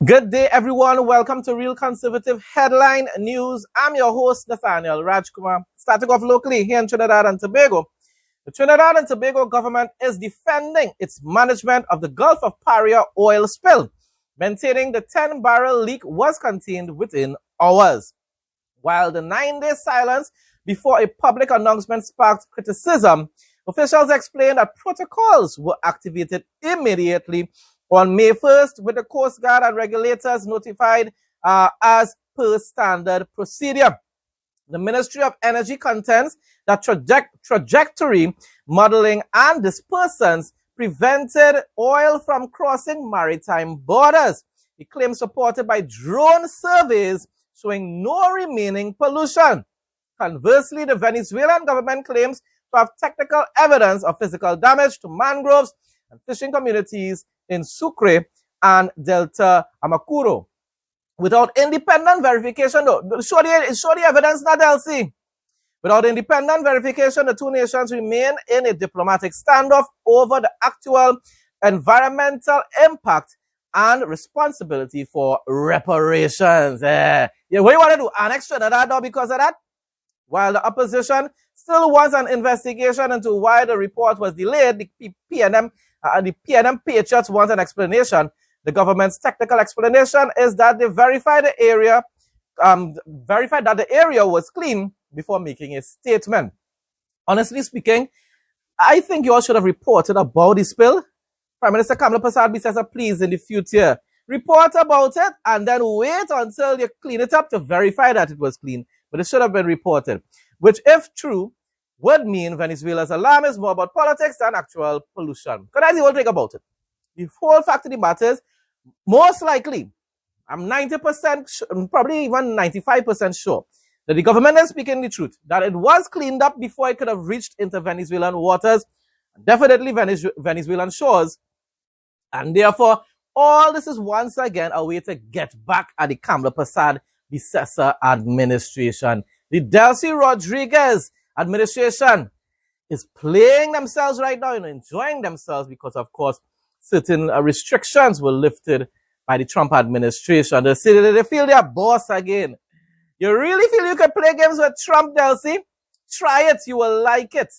Good day, everyone. Welcome to Real Conservative Headline News. I'm your host, Nathaniel Rajkumar. Starting off locally here in Trinidad and Tobago. The Trinidad and Tobago government is defending its management of the Gulf of Paria oil spill, maintaining the 10-barrel leak was contained within hours. While the 9-day silence before a public announcement sparked criticism, officials explained that protocols were activated immediately on May 1st, with the Coast Guard and regulators notified as per standard procedure. The Ministry of Energy contends that trajectory modeling and dispersants prevented oil from crossing maritime borders. The claim supported by drone surveys showing no remaining pollution. Conversely, the Venezuelan government claims to have technical evidence of physical damage to mangroves and fishing communities in Sucre and Delta Amacuro. Without independent verification, though, show the evidence, not LC. Without independent verification, the two nations remain in a diplomatic standoff over the actual environmental impact and responsibility for reparations. What do you want to do? Annex Trinidad now because of that? While the opposition still wants an investigation into why the report was delayed, the PNM Patriots want an explanation. The government's technical explanation is that they verified the area was clean before making a statement. Honestly speaking, I think you all should have reported about the spill. Prime Minister Kamala Prasad says, please, in the future, report about it and then wait until you clean it up to verify that it was clean. But it should have been reported, which, if true, would mean Venezuela's alarm is more about politics than actual pollution. Because that's the whole thing about it. The whole fact of the matter is, most likely, I'm 90%, probably even 95% sure, that the government is speaking the truth, that it was cleaned up before it could have reached into Venezuelan waters, definitely Venezuelan shores, and therefore, all this is once again a way to get back at the Kamala Prasad Bissessar administration. The Delcy Rodriguez administration is playing themselves right now, enjoying themselves because, of course, certain restrictions were lifted by the Trump administration. They feel they're boss again. You really feel you can play games with Trump, Delcy? Try it. You will like it.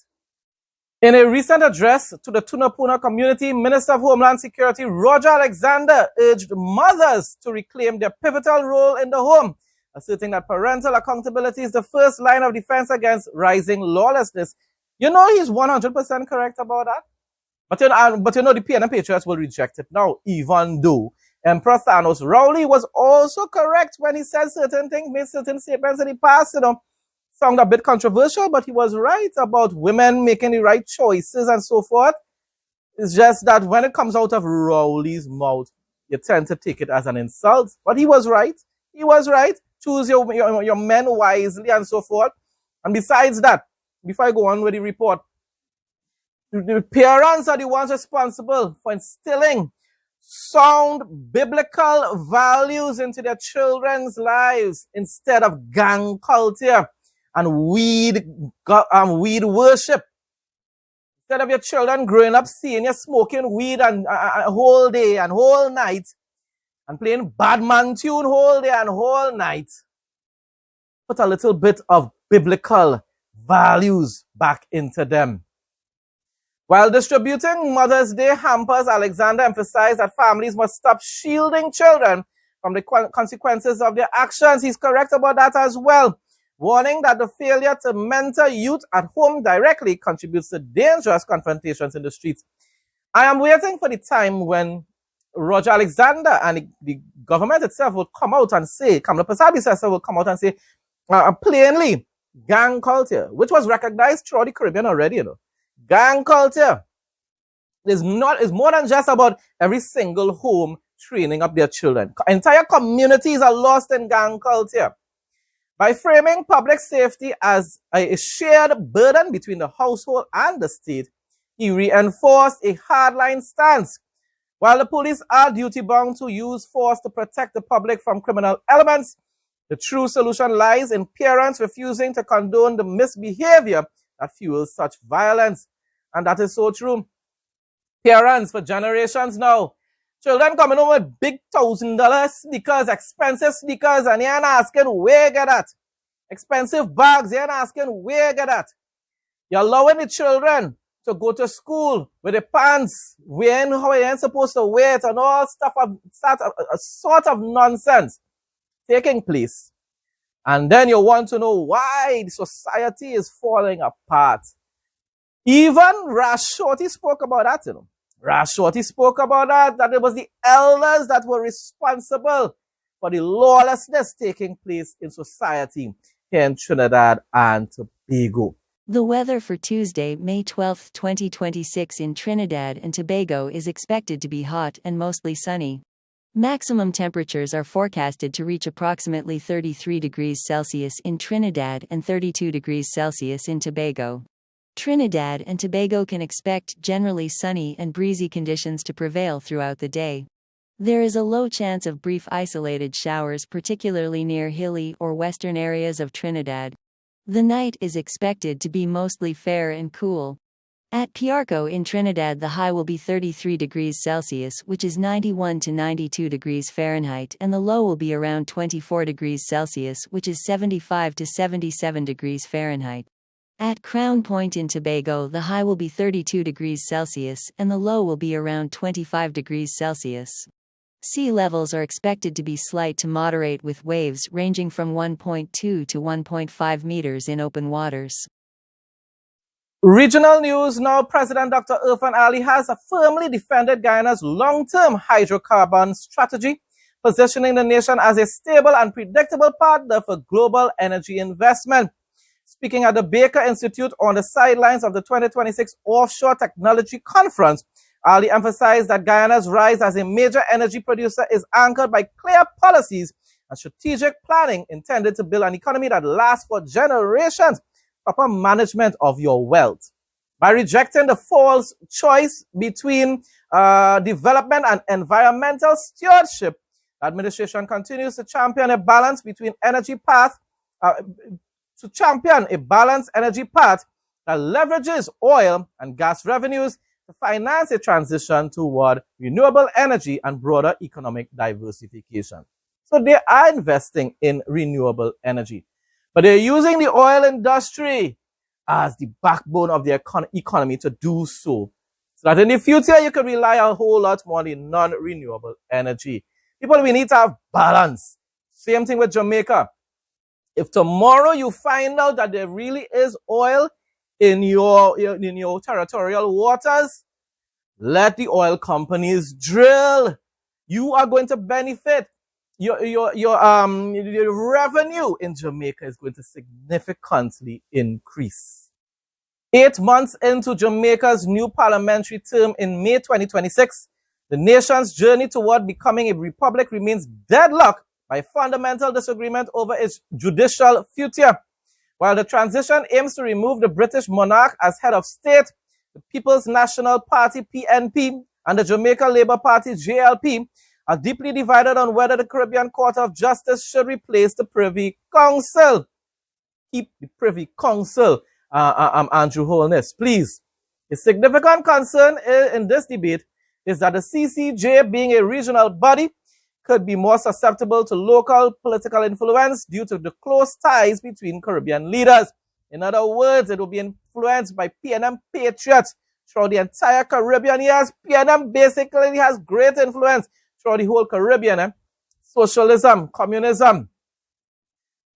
In a recent address to the Tunapuna community, Minister of Homeland Security Roger Alexander urged mothers to reclaim their pivotal role in the home, asserting that parental accountability is the first line of defense against rising lawlessness. You know he's 100% correct about that. But you know the PNM Patriots will reject it now, even though Emperor Thanos Rowley was also correct when he said certain things, made certain statements in the past, sound a bit controversial, but he was right about women making the right choices and so forth. It's just that when it comes out of Rowley's mouth, you tend to take it as an insult. But he was right. He was right. Choose your men wisely and so forth. And besides that, before I go on with the report, the parents are the ones responsible for instilling sound biblical values into their children's lives instead of gang culture and weed worship. Instead of your children growing up seeing you smoking weed and whole day and whole night and playing badman tune whole day and whole night, put a little bit of biblical values back into them. While distributing Mother's Day hampers, Alexander emphasized that families must stop shielding children from the consequences of their actions. He's correct about that as well, warning that the failure to mentor youth at home directly contributes to dangerous confrontations in the streets. I am waiting for the time when Roger Alexander and the government itself will come out and say, Kamala Prasad Bissessar will come out and say plainly, gang culture, which was recognized throughout the Caribbean already, Gang culture is more than just about every single home training up their children. Entire communities are lost in gang culture. By framing public safety as a shared burden between the household and the state, he reinforced a hardline stance. While the police are duty-bound to use force to protect the public from criminal elements, the true solution lies in parents refusing to condone the misbehavior that fuels such violence. And that is so true. Parents for generations now Children coming home with big $1,000 sneakers, expensive sneakers, and you're asking where you get that. Expensive bags, you're asking where you get that. You're allowing the children to go to school with the pants, wearing how they ain't supposed to wear it, and all stuff of a sort of nonsense taking place. And then you want to know why the society is falling apart. Even Rashorty spoke about that, you know. Rashorty spoke about that it was the elders that were responsible for the lawlessness taking place in society here in Trinidad and Tobago. The weather for Tuesday, May 12, 2026 in Trinidad and Tobago is expected to be hot and mostly sunny. Maximum temperatures are forecasted to reach approximately 33 degrees Celsius in Trinidad and 32 degrees Celsius in Tobago. Trinidad and Tobago can expect generally sunny and breezy conditions to prevail throughout the day. There is a low chance of brief isolated showers, particularly near hilly or western areas of Trinidad. The night is expected to be mostly fair and cool. At Piarco in Trinidad, the high will be 33 degrees Celsius, which is 91 to 92 degrees Fahrenheit, and the low will be around 24 degrees Celsius, which is 75 to 77 degrees Fahrenheit. At Crown Point in Tobago, the high will be 32 degrees Celsius, and the low will be around 25 degrees Celsius. Sea levels are expected to be slight to moderate, with waves ranging from 1.2 to 1.5 meters in open waters. Regional news now. President Dr. Irfan Ali has firmly defended Guyana's long-term hydrocarbon strategy, positioning the nation as a stable and predictable partner for global energy investment. Speaking at the Baker Institute on the sidelines of the 2026 Offshore Technology Conference, Ali emphasized that Guyana's rise as a major energy producer is anchored by clear policies and strategic planning intended to build an economy that lasts for generations. Proper management of your wealth. By rejecting the false choice between development and environmental stewardship, the administration continues to champion a balance between energy path, balanced energy path that leverages oil and gas revenues to finance a transition toward renewable energy and broader economic diversification. So they are investing in renewable energy, but they're using the oil industry as the backbone of the economy to do so. So that in the future, you can rely a whole lot more on the non-renewable energy. People, we need to have balance. Same thing with Jamaica. If tomorrow you find out that there really is oil in your territorial waters, let the oil companies drill. You are going to benefit. Your revenue in Jamaica is going to significantly increase. 8 months into Jamaica's new parliamentary term in May 2026, the nation's journey toward becoming a republic remains deadlocked by fundamental disagreement over its judicial future. While the transition aims to remove the British monarch as head of state, the People's National Party (PNP) and the Jamaica Labour Party (JLP) are deeply divided on whether the Caribbean Court of Justice should replace the Privy Council. Keep the Privy Council, Andrew Holness, please. A significant concern in this debate is that the CCJ, being a regional body, could be more susceptible to local political influence due to the close ties between Caribbean leaders. In other words, it will be influenced by PNM patriots throughout the entire Caribbean. Yes, PNM basically has great influence throughout the whole Caribbean. Socialism, communism.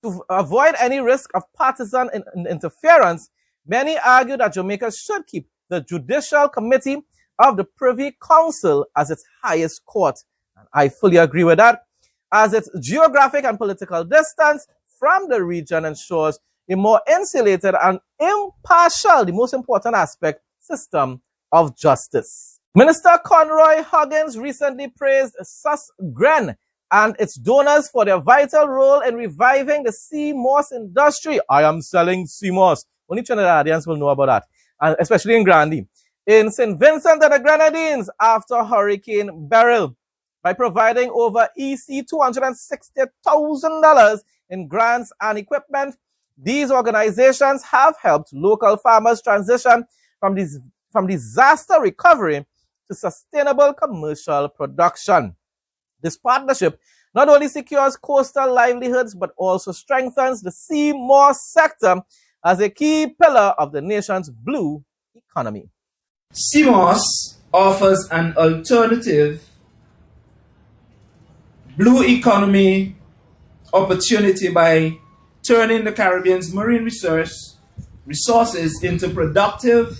To avoid any risk of partisan interference, many argue that Jamaica should keep the Judicial Committee of the Privy Council as its highest court. And I fully agree with that, as its geographic and political distance from the region ensures a more insulated and impartial, the most important aspect, system of justice. Minister Conroy Huggins recently praised Susgren and its donors for their vital role in reviving the sea moss industry. I am selling sea moss. Only Trinidadians will know about that, and especially in Grandy. In St. Vincent and the Grenadines after Hurricane Beryl, by providing over $260,000 in grants and equipment. These organizations have helped local farmers transition from disaster recovery to sustainable commercial production. This partnership not only secures coastal livelihoods but also strengthens the sea moss sector as a key pillar of the nation's blue economy. CMOS offers an alternative blue economy opportunity by turning the Caribbean's marine resources into productive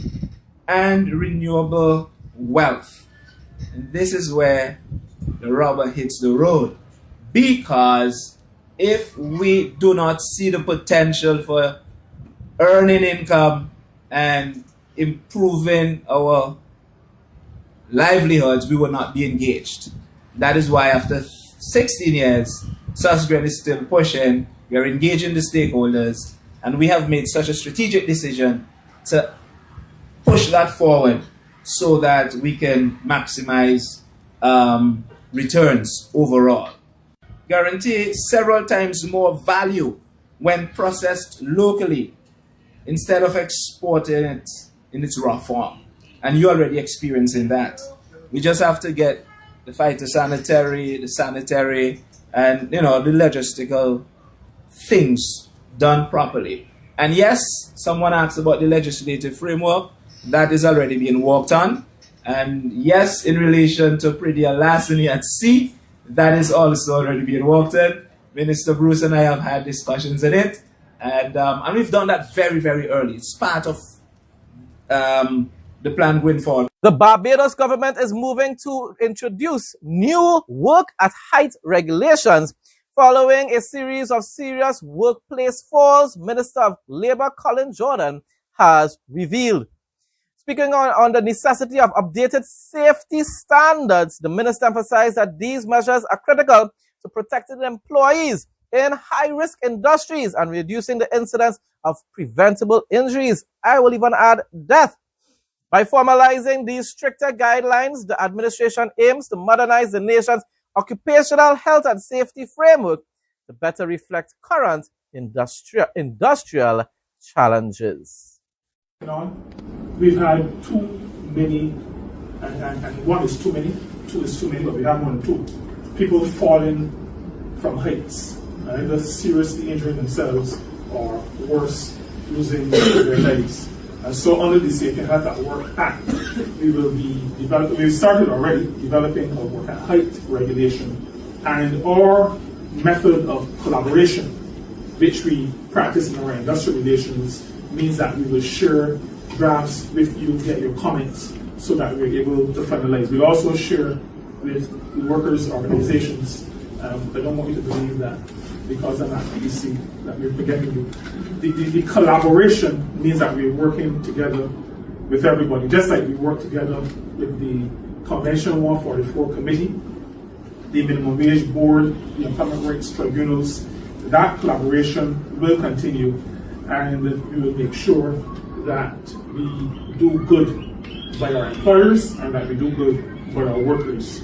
and renewable wealth. And this is where the rubber hits the road, because if we do not see the potential for earning income and improving our livelihoods, we will not be engaged. That is why after 16 years, Susgren is still pushing. We are engaging the stakeholders, and we have made such a strategic decision to push that forward so that we can maximize returns overall. Guarantee several times more value when processed locally instead of exporting it in its raw form. And you're already experiencing that. We just have to get the phytosanitary, the sanitary, and the logistical things done properly. And yes, someone asked about the legislative framework. That is already being worked on. And yes, in relation to Pridia larceny at sea, that is also already being worked on. Minister Bruce and I have had discussions in it. And we've done that very, very early. It's part of the plan going forward. The Barbados government is moving to introduce new work at height regulations following a series of serious workplace falls, Minister of Labour Colin Jordan has revealed. Speaking on the necessity of updated safety standards, the minister emphasized that these measures are critical to protecting employees in high-risk industries and reducing the incidence of preventable injuries. I will even add death. By formalizing these stricter guidelines, the administration aims to modernize the nation's occupational health and safety framework to better reflect current industrial challenges. We've had too many, and one is too many, two is too many, but we have more than two. People falling from heights, either seriously injuring themselves or worse, losing their lives. And so under the Safety and Health at Work Act, we will be developing, we've started already developing a work at height regulation, and our method of collaboration, which we practice in our industrial relations, means that we will share drafts with you, get your comments, so that we're able to finalize. We'll also share with the workers' organizations. I don't want you to believe that because I'm at PC that we're forgetting you. The collaboration means that we're working together with everybody, just like we work together with the Convention 144 Committee, the Minimum Wage Board, the Employment Rights Tribunals. That collaboration will continue, and we will make sure that we do good by our employers and that we do good by our workers.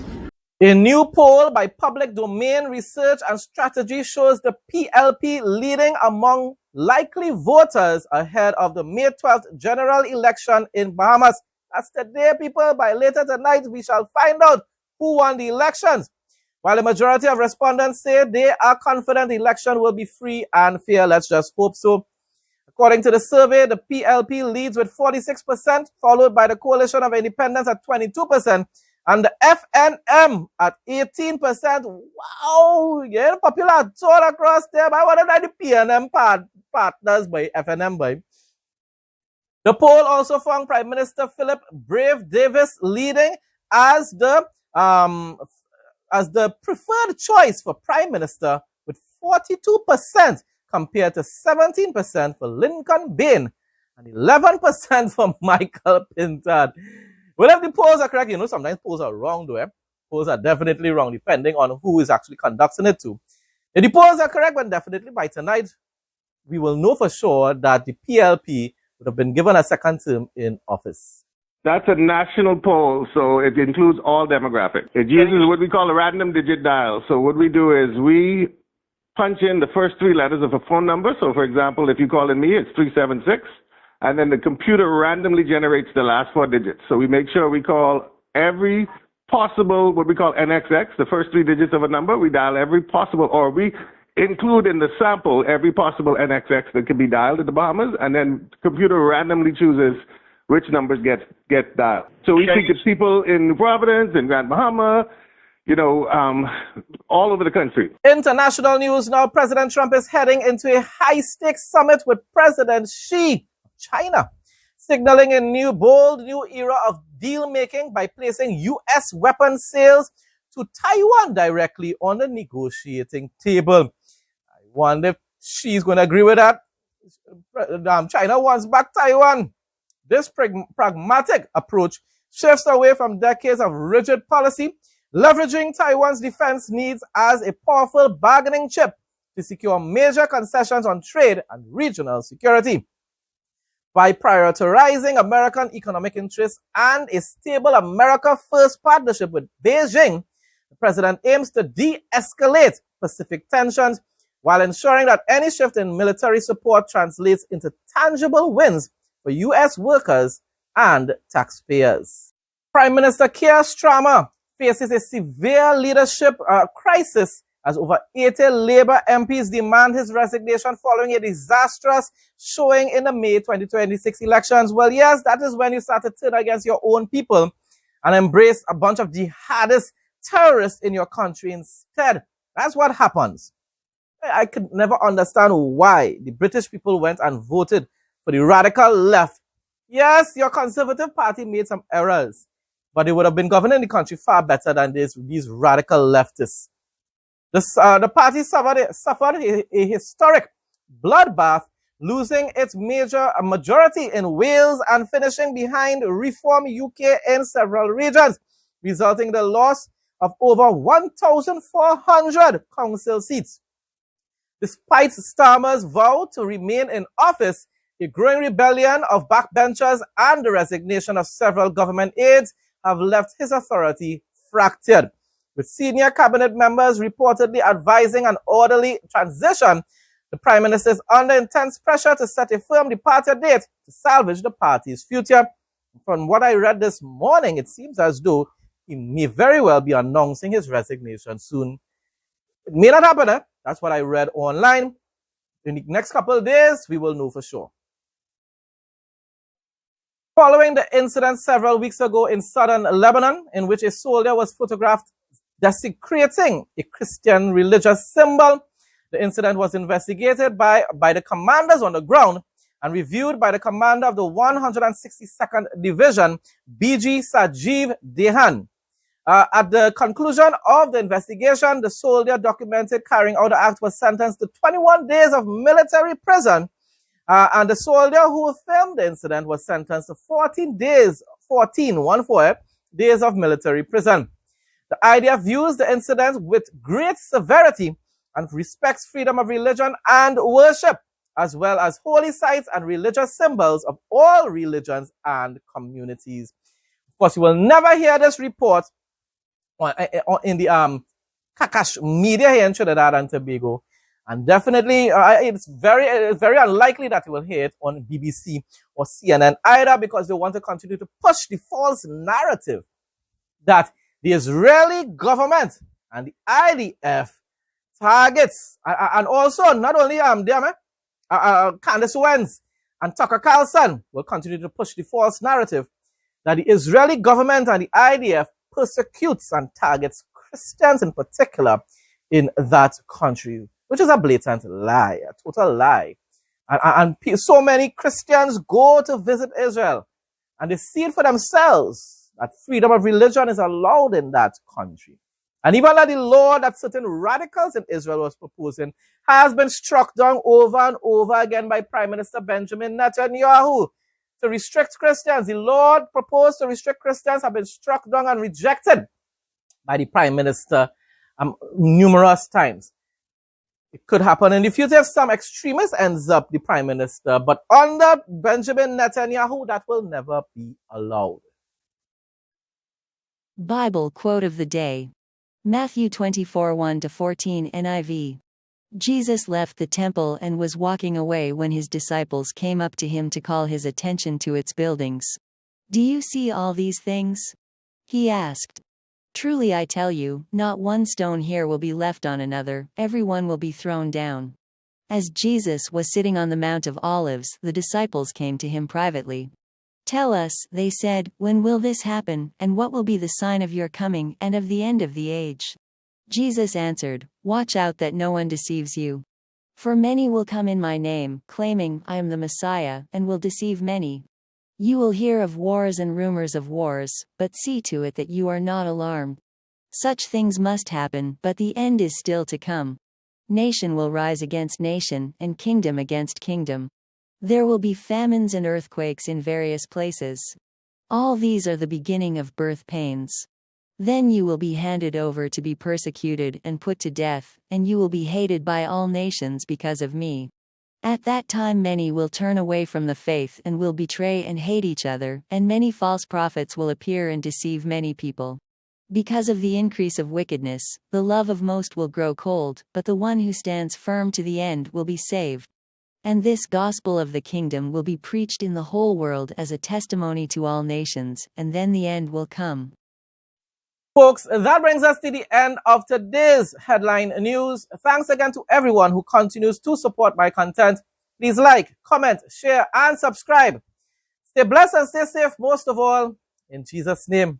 A new poll by Public Domain Research and Strategy shows the PLP leading among likely voters ahead of the May 12th general election in Bahamas. That's today, people. By later tonight, we shall find out who won the elections. While the majority of respondents say they are confident the election will be free and fair, let's just hope so. According to the survey, the PLP leads with 46%, followed by the Coalition of Independents at 22%, and the FNM at 18%. Wow, yeah, popular all across there. I want to know the PNM partners by FNM by. The poll also found Prime Minister Philip Brave Davis leading as the preferred choice for Prime Minister with 42%. Compared to 17% for Lincoln Bain and 11% for Michael Pintard. Well, if the polls are correct, sometimes polls are wrong, though. Polls are definitely wrong, depending on who is actually conducting it to. If the polls are correct, then definitely by tonight, we will know for sure that the PLP would have been given a second term in office. That's a national poll, so it includes all demographics. It uses what we call a random digit dial. So what we do is we punch in the first three letters of a phone number. So, for example, if you call in me, it's 376. And then the computer randomly generates the last four digits. So we make sure we call every possible, what we call NXX, the first three digits of a number. We dial every possible, or we include in the sample every possible NXX that can be dialed in the Bahamas, and then the computer randomly chooses which numbers get dialed. So we think it's people in New Providence, in Grand Bahama, all over the country. International news now. President Trump is heading into a high-stakes summit with President Xi of China, signaling a bold new era of deal-making by placing U.S. weapon sales to Taiwan directly on the negotiating table. I wonder if Xi's going to agree with that. China wants back Taiwan. This pragmatic approach shifts away from decades of rigid policy, leveraging Taiwan's defense needs as a powerful bargaining chip to secure major concessions on trade and regional security. By prioritizing American economic interests and a stable America First partnership with Beijing, the president aims to de-escalate Pacific tensions while ensuring that any shift in military support translates into tangible wins for U.S. workers and taxpayers. Prime Minister Keir Starmer faces a severe leadership crisis as over 80 Labour MPs demand his resignation following a disastrous showing in the May 2026 elections. Well, yes, that is when you start to turn against your own people and embrace a bunch of jihadist terrorists in your country instead. That's what happens. I could never understand why the British people went and voted for the radical left. Yes, your Conservative Party made some errors, but they would have been governing the country far better than these radical leftists. The party suffered a historic bloodbath, losing its majority in Wales and finishing behind Reform UK in several regions, resulting in the loss of over 1,400 council seats. Despite Starmer's vow to remain in office, a growing rebellion of backbenchers and the resignation of several government aides have left his authority fractured. With senior cabinet members reportedly advising an orderly transition, the Prime Minister is under intense pressure to set a firm departure date to salvage the party's future. From what I read this morning, it seems as though he may very well be announcing his resignation soon. It may not happen, That's what I read online. In the next couple of days, we will know for sure. Following the incident several weeks ago in southern Lebanon, in which a soldier was photographed desecrating a Christian religious symbol, the incident was investigated by the commanders on the ground and reviewed by the commander of the 162nd Division, BG Sajeev Dehan. At the conclusion of the investigation, the soldier documented carrying out the act was sentenced to 21 days of military prison, and the soldier who filmed the incident was sentenced to 14 days of military prison. The IDF views the incident with great severity and respects freedom of religion and worship, as well as holy sites and religious symbols of all religions and communities. Of course, you will never hear this report in the Kakash media here in Trinidad and Tobago. And definitely, it's very unlikely that you will hear it on BBC or CNN either, because they want to continue to push the false narrative that the Israeli government and the IDF targets, and also not only Candace Owens and Tucker Carlson will continue to push the false narrative that the Israeli government and the IDF persecutes and targets Christians in particular in that country, which is a blatant lie, a total lie. And so many Christians go to visit Israel and they see it for themselves that freedom of religion is allowed in that country. And even that the law that certain radicals in Israel was proposing has been struck down over and over again by Prime Minister Benjamin Netanyahu to restrict Christians. The law proposed to restrict Christians have been struck down and rejected by the Prime Minister numerous times. It could happen in the future if some extremist ends up the Prime Minister, but under Benjamin Netanyahu, that will never be allowed. Bible quote of the day. Matthew 24:1-14 NIV. Jesus left the temple and was walking away when his disciples came up to him to call his attention to its buildings. Do you see all these things? He asked. Truly I tell you, not one stone here will be left on another, every one will be thrown down. As Jesus was sitting on the Mount of Olives, the disciples came to him privately. Tell us, they said, when will this happen, and what will be the sign of your coming and of the end of the age? Jesus answered, Watch out that no one deceives you. For many will come in my name, claiming, I am the Messiah, and will deceive many. You will hear of wars and rumors of wars, but see to it that you are not alarmed. Such things must happen, but the end is still to come. Nation will rise against nation, and kingdom against kingdom. There will be famines and earthquakes in various places. All these are the beginning of birth pains. Then you will be handed over to be persecuted and put to death, and you will be hated by all nations because of me. At that time many will turn away from the faith and will betray and hate each other, and many false prophets will appear and deceive many people. Because of the increase of wickedness, the love of most will grow cold, but the one who stands firm to the end will be saved. And this gospel of the kingdom will be preached in the whole world as a testimony to all nations, and then the end will come. Folks, that brings us to the end of today's headline news. Thanks again to everyone who continues to support my content. Please like, comment, share, and subscribe. Stay blessed and stay safe, most of all, in Jesus' name.